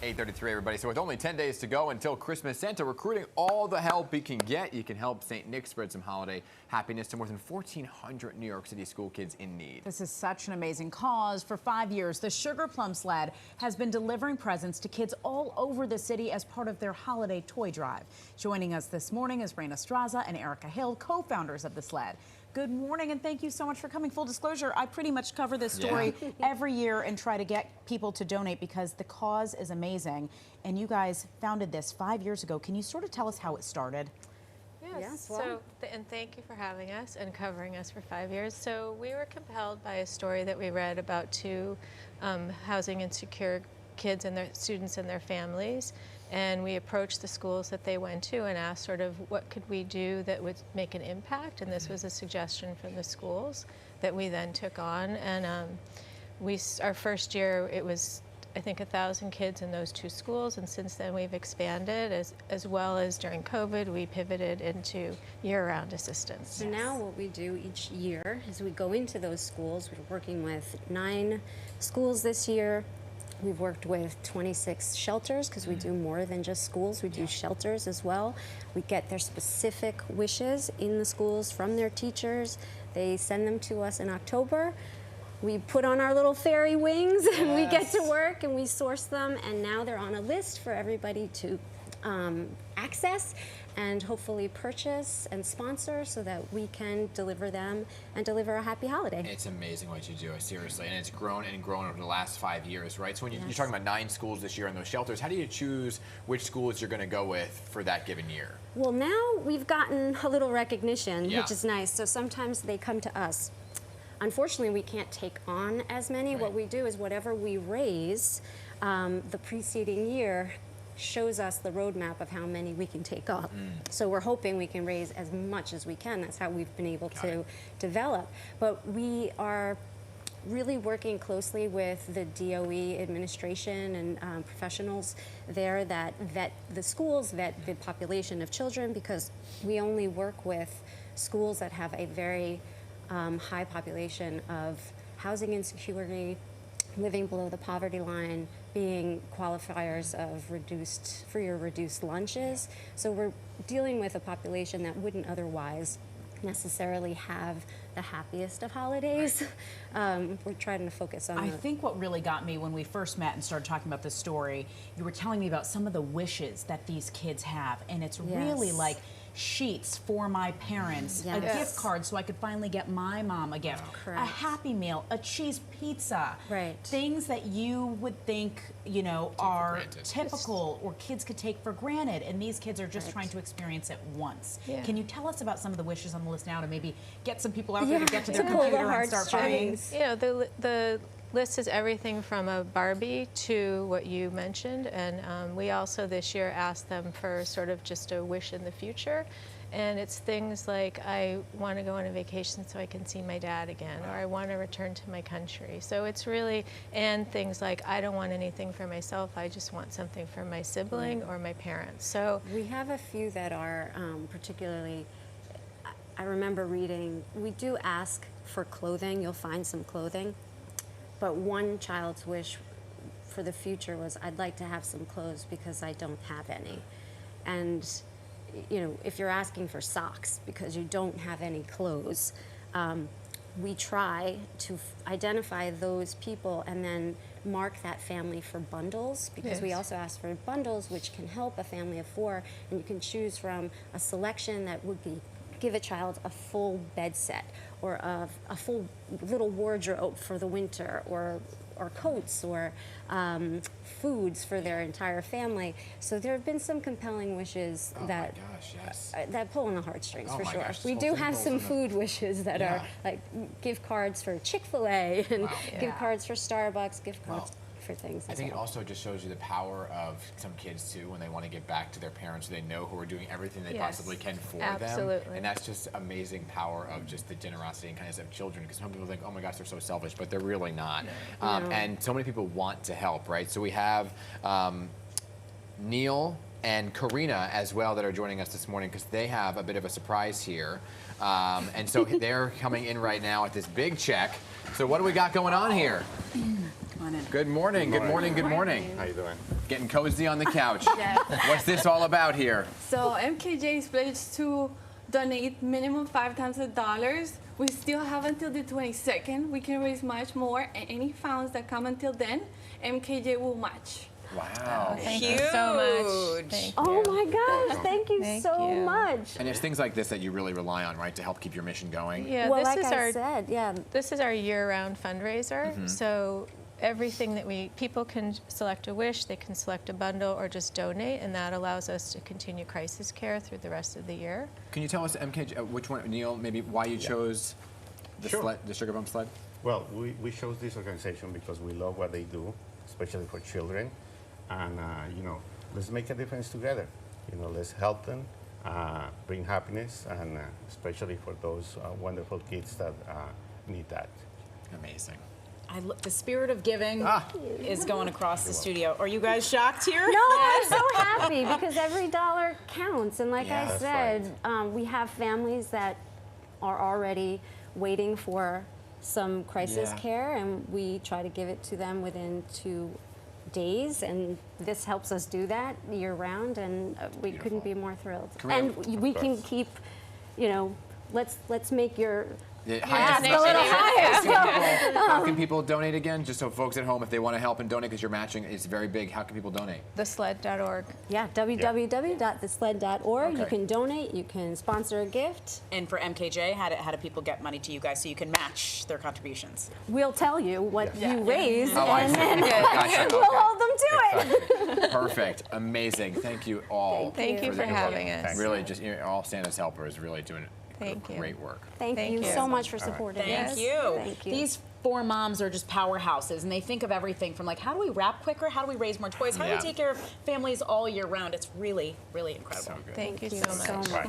8:33, everybody. So with only 10 days to go until Christmas, Santa recruiting all the help he can get. You can help St. Nick spread some holiday happiness to more than 1,400 New York City school kids in need. This is such an amazing cause. For 5 years, the Sugarplum Sled has been delivering presents to kids all over the city as part of their holiday toy drive. Joining us this morning is Raina Straza and Erica Hill, co-founders of the Sled. Good morning, and thank you so much for coming. Full disclosure, I pretty much cover this story every year and try to get people to donate because the cause is amazing. And you guys founded this 5 years ago. Can you sort of tell us how it started? Yes, and thank you for having us and covering us for 5 years. So we were compelled by a story that we read about two housing insecure kids and their students and their families, and we approached the schools that they went to and asked sort of what could we do that would make an impact, and this was a suggestion from the schools that we then took on. And our first year it was I think 1,000 kids in those two schools, and since then we've expanded, as well as during COVID we pivoted into year-round assistance. So now what we do each year is we go into those schools. We're working with 9 schools this year. We've worked with 26 shelters because we do more than just schools. We do shelters as well. We get their specific wishes in the schools from their teachers. They send them to us in October. We put on our little fairy wings and we get to work and we source them, and now they're on a list for everybody to access and hopefully purchase and sponsor so that we can deliver them and deliver a happy holiday. It's amazing what you do, seriously, and it's grown and grown over the last 5 years, right? So when you're talking about 9 schools this year in those shelters, how do you choose which schools you're going to go with for that given year? Well, now we've gotten a little recognition, which is nice. So sometimes they come to us. Unfortunately, we can't take on as many. What we do is whatever we raise the preceding year shows us the roadmap of how many we can take up. So we're hoping we can raise as much as we can. That's how we've been able to develop. But we are really working closely with the DOE administration and professionals there that vet the schools, vet the population of children, because we only work with schools that have a very high population of housing insecurity, living below the poverty line, being qualifiers of free or reduced lunches. So we're dealing with a population that wouldn't otherwise necessarily have the happiest of holidays. We're trying to focus on I think what really got me when we first met and started talking about this story, you were telling me about some of the wishes that these kids have, and it's really like sheets for my parents, a gift card so I could finally get my mom a gift, a Happy Meal, a cheese pizza, things that you would think, you know, are typical or kids could take for granted, and these kids are just trying to experience it once. Can you tell us about some of the wishes on the list now to maybe get some people out there to get to their computer and start buying? You know, the list is everything from a Barbie to what you mentioned, and we also this year asked them for sort of just a wish in the future, and it's things like I want to go on a vacation so I can see my dad again, or I want to return to my country. So it's really, and things like I don't want anything for myself, I just want something for my sibling or my parents. So we have a few that are particularly, I remember reading, we do ask for clothing, you'll find some clothing. But one child's wish for the future was, I'd like to have some clothes because I don't have any. And, you know, if you're asking for socks because you don't have any clothes, we try to identify those people and then mark that family for bundles, because we also ask for bundles which can help a family of 4, and you can choose from a selection that would be give a child a full bed set or a full little wardrobe for the winter, or coats, or foods for their entire family. So there have been some compelling wishes that pull on the heartstrings for sure. We do have some food wishes that are like gift cards for Chick-fil-A and gift cards for Starbucks, gift cards for things. I think it also just shows you the power of some kids too when they want to get back to their parents. They know who are doing everything they possibly can for them, and that's just amazing power of just the generosity and kindness of children. Because some people think, oh my gosh, they're so selfish, but they're really not. And so many people want to help, right? So we have Neil and Karina as well that are joining us this morning because they have a bit of a surprise here. And so they're coming in right now at this big check. So what do we got going on here? morning. Good morning, good morning, good morning. How you doing? Getting cozy on the couch. What's this all about here? So MKJ is pledged to donate minimum 5 times the dollars. We still have until the 22nd. We can raise much more, and any funds that come until then, MKJ will match. Wow. Thank you so much. Thank you. Oh my gosh, thank you so much. And it's things like this that you really rely on, right, to help keep your mission going? Yeah, Well, this like is I our said, yeah. this is our year-round fundraiser. So everything that people can select a wish, they can select a bundle, or just donate, and that allows us to continue crisis care through the rest of the year. Can you tell us, MKJ, which one, Neil, maybe why you chose the Sure. the Sugarplum Sled? Well, we chose this organization because we love what they do, especially for children. And, you know, let's make a difference together. You know, let's help them, bring happiness, and especially for those wonderful kids that need that. Amazing. The spirit of giving is going across the studio. Are you guys shocked here? No, I'm so happy because every dollar counts. And like Yeah, I that's said, we have families that are already waiting for some crisis Yeah. care, and we try to give it to them within 2 days, and this helps us do that year round, and we couldn't be more thrilled. Can we And we can keep, you know, let's make your Highest a little higher. How can people donate again? Just so folks at home, if they want to help and donate, because you're matching, it's very big. How can people donate? Thesled.org. Yeah, www.thesled.org. You Okay. can donate, you can sponsor a gift. And for MKJ, how do people get money to you guys so you can match their contributions? We'll tell you what you raise, Oh, I and see. then Gotcha. we'll Okay. hold them to it. Perfect. Amazing. Thank you all. Thank you the for good work. having us. Really, just all Santa's helpers really doing Thank you. great work. Thank Thank you you. so much for supporting Thank us. you. Thank you. These 4 moms are just powerhouses, and they think of everything from like, how do we wrap quicker? How do we raise more toys? How do Yeah. we take care of families all year round? It's really, really incredible. So good. Thank you Thank so much. much.